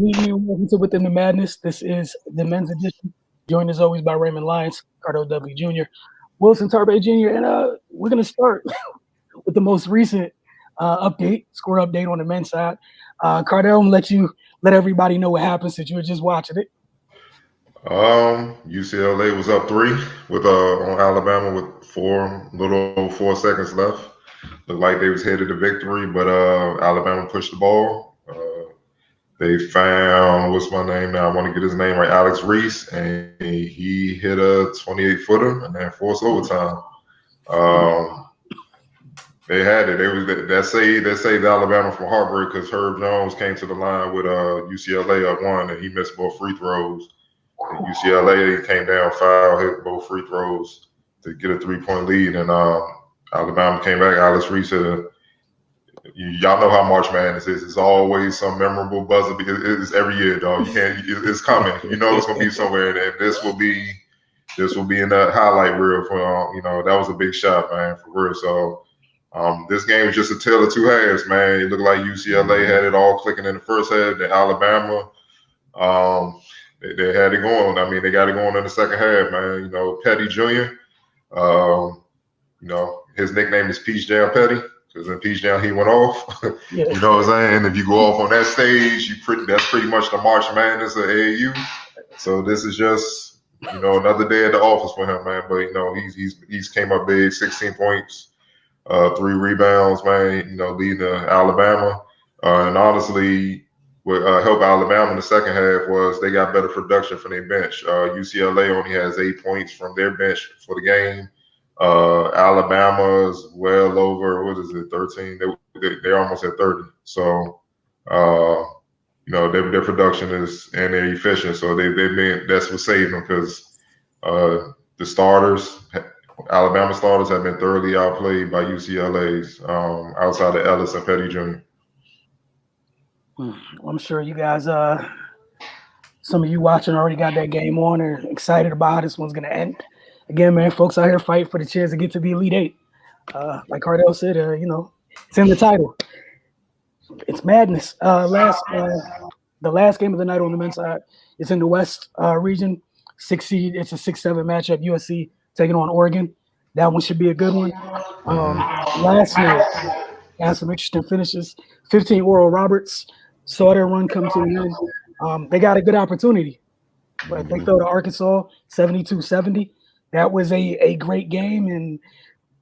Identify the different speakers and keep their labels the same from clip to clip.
Speaker 1: Good evening and welcome to Within the Madness. This is the men's edition. Joined as always by Raymond Lyons, Cardo W. Jr., Wilson Tarbay Jr., and we're going to start with the most recent score update on the men's side. Cardell, I'm going to let everybody know what happened since you were just watching it.
Speaker 2: UCLA was up 3 with on Alabama with little over 4 seconds left. Looked like they was headed to victory, but Alabama pushed the ball. They found what's my name now? I want to get his name right, Alex Reese, and he hit a 28-footer and then forced overtime. They had it. That saved Alabama from heartbreak because Herb Jones came to the line with UCLA up 1, and he missed both free throws. And UCLA came down foul, hit both free throws to get a 3-point lead, and Alabama came back. Alex Reese hit y'all know how March Madness is. It's always some memorable buzzer. It's every year, dog. You can't. It's coming. You know it's gonna be somewhere, and this will be in that highlight reel for that was a big shot, man, for real. So this game was just a tale of two halves, man. It looked like UCLA had it all clicking in the first half. Then Alabama, they had it going. I mean, they got it going in the second half, man. Petty Jr. His nickname is Peach Jam Petty. Because in Peach Jam he went off.
Speaker 1: Yeah.
Speaker 2: You know what I'm saying? If you go off on that stage, that's pretty much the March Madness of AAU. So this is just another day at the office for him, man. But he's came up big, 16 points, 3 rebounds, man. Leading Alabama, and honestly, what helped Alabama in the second half was they got better production from their bench. UCLA only has 8 points from their bench for the game. Alabama's well over 13. They're almost at 30. So their production is and they're efficient. So that's what saved them because the starters, Alabama starters, have been thoroughly outplayed by UCLA's outside of Ellis and Petty Jr.
Speaker 1: I'm sure you guys, some of you watching already got that game on or excited about how this one's going to end. Again, man, folks out here fighting for the chance to get to the Elite Eight. Like Cardell said, it's in the title. It's madness. The last game of the night on the men's side is in the West region. 6 seed. It's a 6-7 matchup. USC taking on Oregon. That one should be a good one. Last night, had some interesting finishes. 15 Oral Roberts saw their run come to an end. They got a good opportunity, but they fell to Arkansas 72-70. That was a great game, and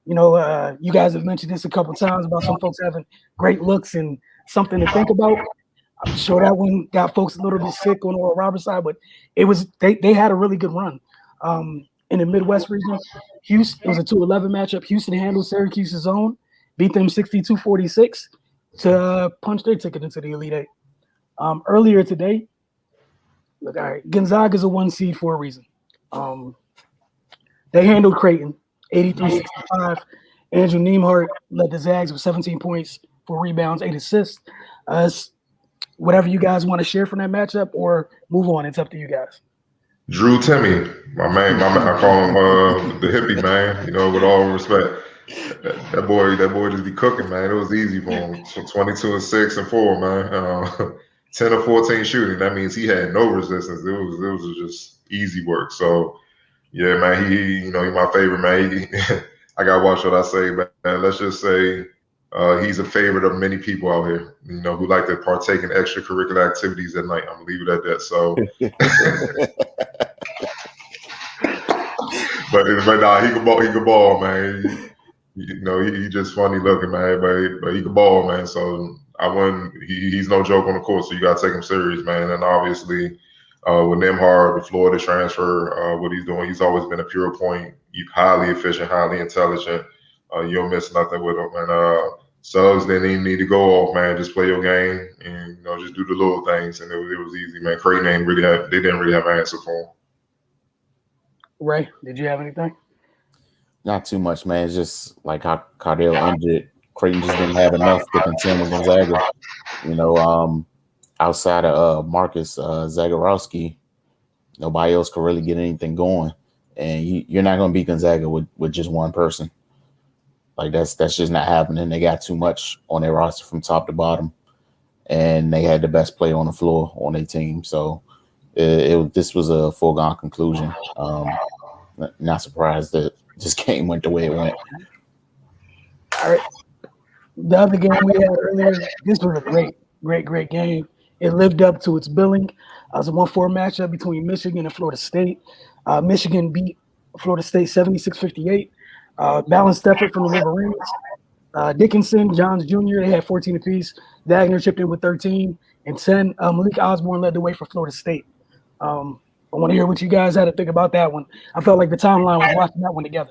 Speaker 1: you guys have mentioned this a couple times about some folks having great looks and something to think about. I'm sure that one got folks a little bit sick on the Oral Roberts side, but it was they had a really good run. In the Midwest region, Houston, it was a 2-11 matchup. Houston handled Syracuse's zone, beat them 62-46 to punch their ticket into the Elite Eight. Earlier today, look, all right, Gonzaga's a 1 seed for a reason. They handled Creighton 83-65. Andrew Nembhard led the Zags with 17 points, 4 rebounds, 8 assists. Whatever you guys want to share from that matchup or move on, it's up to you guys.
Speaker 2: Drew Timmy, my man, I call him the hippie man, with all respect. That boy just be cooking, man. It was easy for him. 22 and 6 and 4, man. 10 of 14 shooting. That means he had no resistance. It was just easy work. So yeah, man, he's my favorite, man. I gotta watch what I say, but let's just say he's a favorite of many people out here, who like to partake in extracurricular activities at night. I'm gonna leave it at that. So, but nah, he can ball, man. He just funny looking, man. But he can ball, man. So he's no joke on the court. So you gotta take him serious, man. And obviously, with Nembhard, the Florida transfer, what he's doing, he's always been a pure point. He's highly efficient, highly intelligent. You don't miss nothing with him. And subs didn't even need to go off, man. Just play your game and just do the little things. And it was easy, man. Creighton didn't really have an answer for him.
Speaker 1: Ray, did you have anything?
Speaker 3: Not too much, man. It's just like how Cardell ended it. Creighton just didn't have enough to contend with Gonzaga. Outside of Marcus Zagorowski, nobody else could really get anything going. And you're not going to beat Gonzaga with just one person. Like that's just not happening. They got too much on their roster from top to bottom. and they had the best player on the floor on their team. So this was a foregone conclusion. Not surprised that this game went the way it went.
Speaker 1: All right. The other game we had earlier, this was a great game. It lived up to its billing. It was a 1-4 matchup between Michigan and Florida State. Michigan beat Florida State 76-58. Balanced effort from the Wolverines. Dickinson, Johns Jr., they had 14 apiece. Dagner chipped in with 13 and 10. Malik Osborne led the way for Florida State. I want to hear what you guys had to think about that one. I felt like the timeline was watching that one together.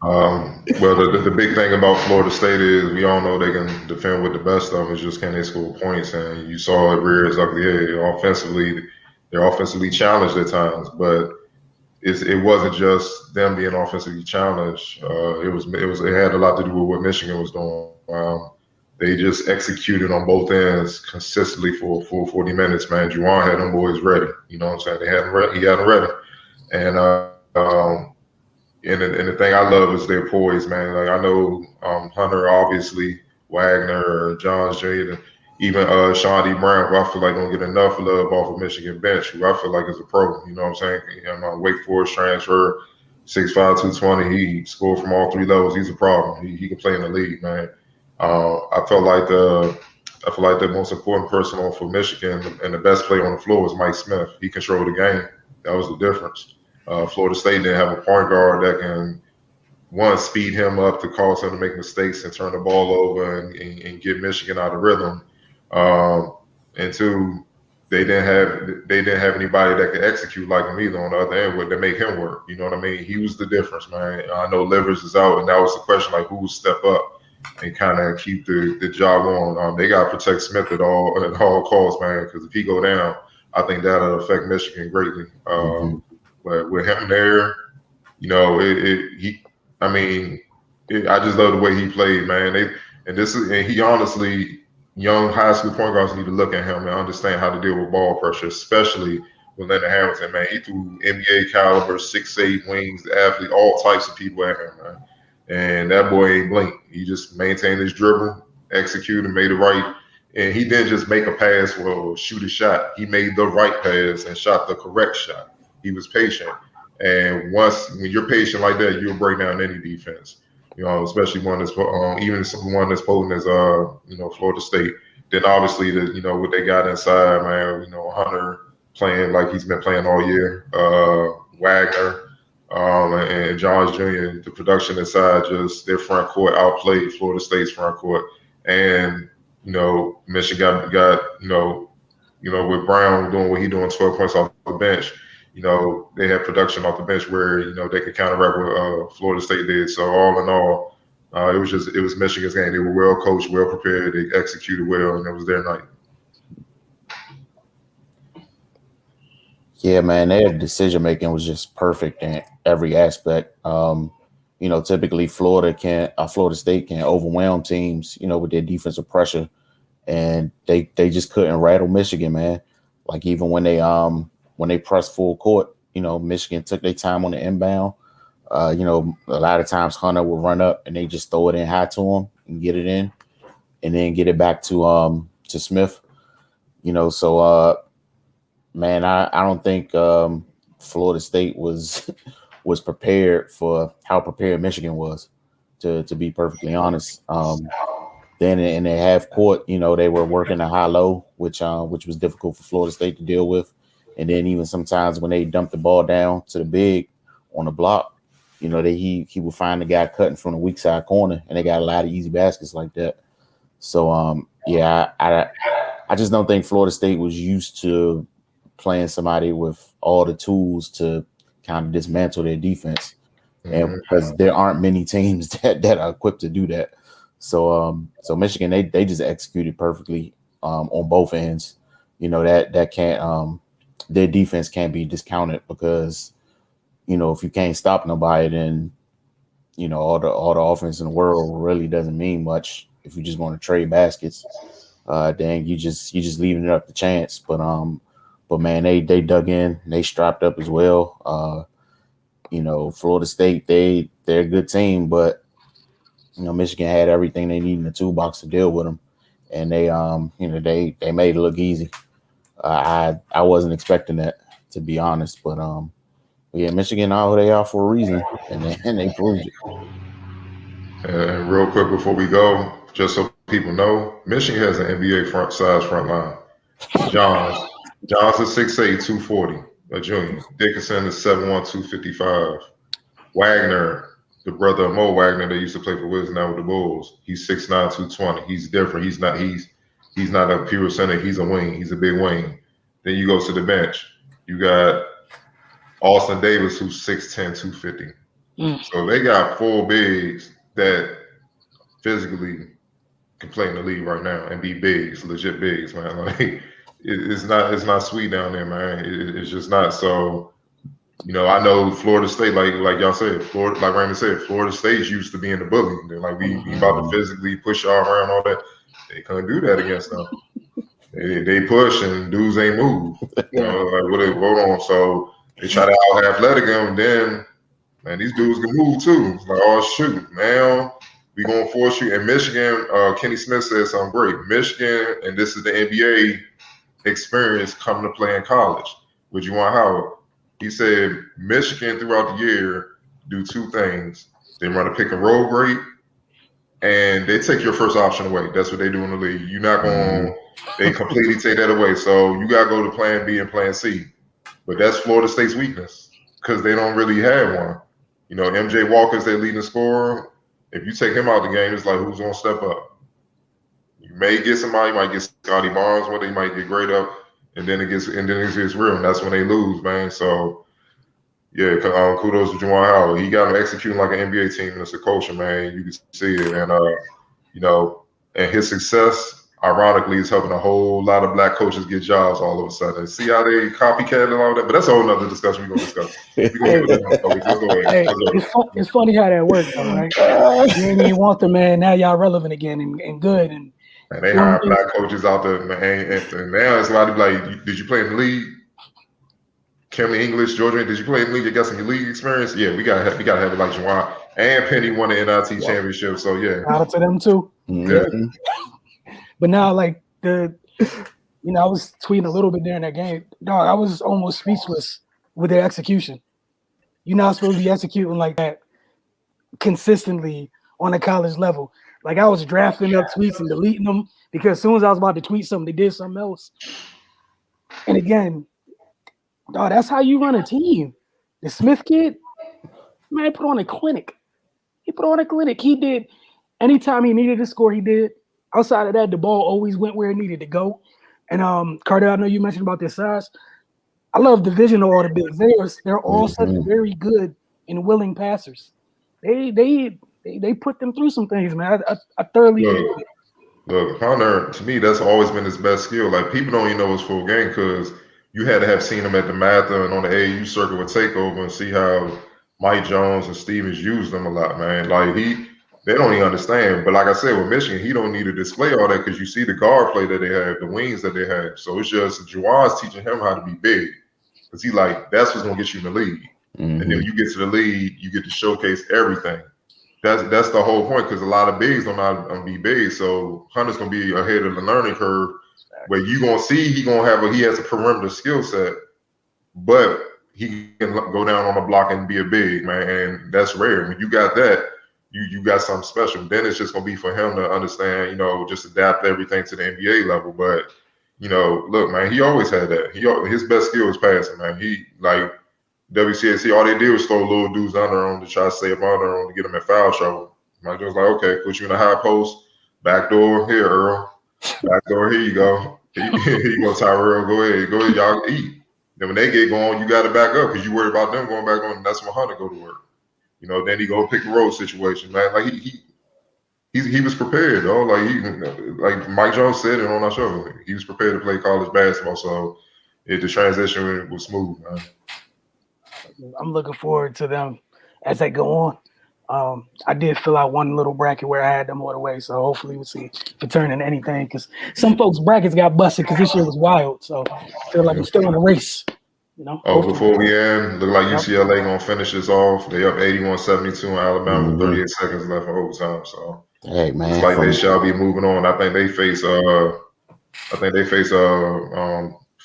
Speaker 2: Well, the big thing about Florida State is we all know they can defend with the best of them. It's just can they score points? And you saw it rear its ugly head. They're offensively challenged at times, but it wasn't just them being offensively challenged. It had a lot to do with what Michigan was doing. They just executed on both ends consistently for 40 minutes, man. Juwan had them boys ready. You know what I'm saying? He had them ready. And and the thing I love is their poise, man. Like I know Hunter, obviously, Wagner, Johns Jr., even Sean D. Brown, who I feel like don't get enough love off of Michigan bench, who I feel like is a pro. You know what I'm saying? Wake Forest transfer, 6'5", 220. He scored from all three levels. He's a problem. He can play in the league, man. I feel like the most important person on for Michigan and the best player on the floor was Mike Smith. He controlled the game. That was the difference. Florida State didn't have a point guard that can, one, speed him up to cause him to make mistakes and turn the ball over and get Michigan out of rhythm. And two, they didn't have anybody that could execute like him either on the other end to make him work. You know what I mean? He was the difference, man. I know Livers is out, and that was the question, like who would step up and kind of keep the job on. They got to protect Smith at all costs, man, because if he go down, I think that'll affect Michigan greatly. But with him there, you know, I just love the way he played, man. He honestly, young high school point guards need to look at him and understand how to deal with ball pressure, especially with Leonard Hamilton, man. He threw NBA caliber, 6'8" wings, athlete, all types of people at him, man. And that boy ain't blink. He just maintained his dribble, executed, made it right. And he didn't just make a pass or shoot a shot. He made the right pass and shot the correct shot. He was patient. And when you're patient like that, you'll break down any defense. You know, especially one that's even one that's potent as Florida State. Then obviously what they got inside, man. Hunter playing like he's been playing all year. Wagner and Johns Jr. The production inside, just their front court outplayed Florida State's front court. And Michigan got with Brown doing what he doing, 12 points off the bench. They had production off the bench where they could counteract what Florida State did. So all in all, it was Michigan's game. They were well coached, well prepared, they executed well, and it was their night.
Speaker 3: Yeah, man, their decision making was just perfect in every aspect. Typically Florida State can overwhelm teams, with their defensive pressure, and they just couldn't rattle Michigan, man. Like even when they pressed full court, Michigan took their time on the inbound. A lot of times Hunter would run up and they just throw it in high to him and get it in, and then get it back to Smith. Man, I don't think Florida State was prepared for how prepared Michigan was, to be perfectly honest. Then in their half court, they were working a high-low, which was difficult for Florida State to deal with. And then even sometimes when they dumped the ball down to the big on the block, he would find the guy cutting from the weak side corner, and they got a lot of easy baskets like that. So I just don't think Florida State was used to playing somebody with all the tools to kind of dismantle their defense, and because there aren't many teams that are equipped to do that. So Michigan, they just executed perfectly on both ends. That can't their defense can't be discounted, because if you can't stop nobody, then all the offense in the world really doesn't mean much if you're just going to trade baskets. Then you just leaving it up to chance. But man, they dug in, they strapped up as well. Florida State, they're a good team, but Michigan had everything they need in the toolbox to deal with them. and they they made it look easy. I wasn't expecting that, to be honest, but yeah, Michigan are who they are for a reason, and they proved it.
Speaker 2: And real quick before we go, just so people know, Michigan has an NBA front line. Johns is 6'8", 240, a junior. Dickinson is 7'1", 255. Wagner, the brother of Mo Wagner that used to play for Wizards now with the Bulls, he's 6'9", 220. He's different. He's not a pure center. He's a wing. He's a big wing. Then you go to the bench. You got Austin Davis, who's 6'10", 250. So they got 4 bigs that physically can play in the league right now and be bigs, legit bigs, man. Like it's not sweet down there, man. It's just not. So, I know Florida State, like y'all said, like Raymond said, Florida State's used to being the bully. They're like we about to physically push y'all around, all that. They couldn't do that against them. They push and dudes ain't move. Like what they vote on. So they try to out athletic them, and then man, these dudes can move too. It's like, oh shoot, now we gonna force you. And Michigan, Kenny Smith said something great. Michigan, and this is the NBA experience coming to play in college with Juwan Howard. He said Michigan throughout the year do 2 things. They run a pick and roll great, and they take your first option away. That's what they do in the league. You're not going. They completely take that away. So you got to go to plan B and plan C. But that's Florida State's weakness because they don't really have one. MJ Walker's their leading scorer. If you take him out of the game, it's like who's going to step up? You may get somebody. You might get Scotty Barnes, where they might get great up, and then it gets real, and that's when they lose, man. So yeah, kudos to Juwan Howard. He got him executing like an NBA team, and it's a culture, man. You can see it, and and his success, ironically, is helping a whole lot of black coaches get jobs all of a sudden. See how they copycat and all that, but that's a whole nother discussion we're gonna discuss.
Speaker 1: It's funny how that works, though, right? You didn't even want them, man. Now y'all relevant again and good. And
Speaker 2: they hire black coaches out there, man. And now it's a lot of like, did you play in the league? Kimmy English, Georgia, did you play in the league? You got some league experience? Yeah, we gotta have it like Juwan. And Penny won the NIT championship, so yeah.
Speaker 1: Shout out to them too.
Speaker 2: Yeah.
Speaker 1: But now, like I was tweeting a little bit during that game. Dog, I was almost speechless with their execution. You're not supposed to be executing like that consistently on a college level. Like I was drafting up tweets and deleting them because as soon as I was about to tweet something, they did something else. And again, dog, that's how you run a team. The Smith kid, man, put on a clinic. He put on a clinic. He did. Anytime he needed to score, he did. Outside of that, the ball always went where it needed to go. And Cardell, I know you mentioned about their size. I love the vision of all the bigs. They're all such very good and willing passers. They put them through some things, man. I thoroughly enjoy it.
Speaker 2: Look, Hunter, to me, that's always been his best skill. Like people don't even know his full game because you had to have seen him at the Mather and on the AAU circuit with Takeover and see how Mike Jones and Stevens used them a lot, man. Like they don't even understand. But like I said, with Michigan, he don't need to display all that because you see the guard play that they have, the wings that they have. So it's just Juwan's teaching him how to be big because that's what's gonna get you in the league. And then when you get to the league, you get to showcase everything. That's the whole point because a lot of bigs don't know how to be big. So Hunter's gonna be ahead of the learning curve where you gonna see he has a perimeter skill set, but he can go down on the block and be a big man, and that's rare. When you got that, you got something special. Then it's just gonna be for him to understand, just adapt everything to the NBA level. But look, man, he always had that. His best skill is passing, man. He like WCAC, all they did was throw little dudes under him to try to stay up under him to get him in foul trouble. Mike Jones like, okay, put you in a high post, back door here, Earl. Back door, here you go. Here you go, Tyrell. Go ahead, y'all eat. Then when they get going, you got to back up because you worry about them going back on. And that's when Hunter go to work. Then he go pick and roll situation, man. Like he was prepared, though. Like Mike Jones said it on our show, he was prepared to play college basketball. So the transition was smooth, man.
Speaker 1: I'm looking forward to them as they go on. I did fill out one little bracket where I had them all the way, so hopefully we'll see if it turn into anything. Because some folks' brackets got busted because this year was wild. So I feel like I'm still in the race.
Speaker 2: Before we end, look like UCLA gonna finish this off. They up 81-72 in Alabama with 38 seconds left for overtime. So
Speaker 3: Hey man,
Speaker 2: It's like they shall be moving on. I think they face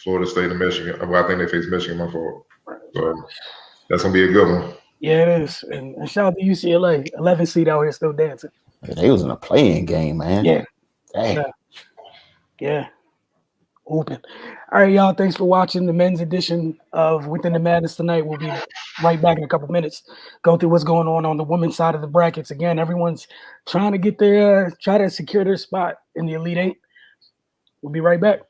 Speaker 2: Florida State and Michigan. Well, I think they face Michigan. My fault. So that's gonna be a good one.
Speaker 1: Yeah, it is. And shout out to UCLA, 11 seed out here still dancing.
Speaker 3: they was in a playing game, man.
Speaker 1: Yeah,
Speaker 3: Dang.
Speaker 1: yeah. Open. All right, y'all. Thanks for watching the men's edition of Within the Madness tonight. We'll be right back in a couple minutes. Go through what's going on the women's side of the brackets. Again, everyone's trying to get try to secure their spot in the Elite Eight. We'll be right back.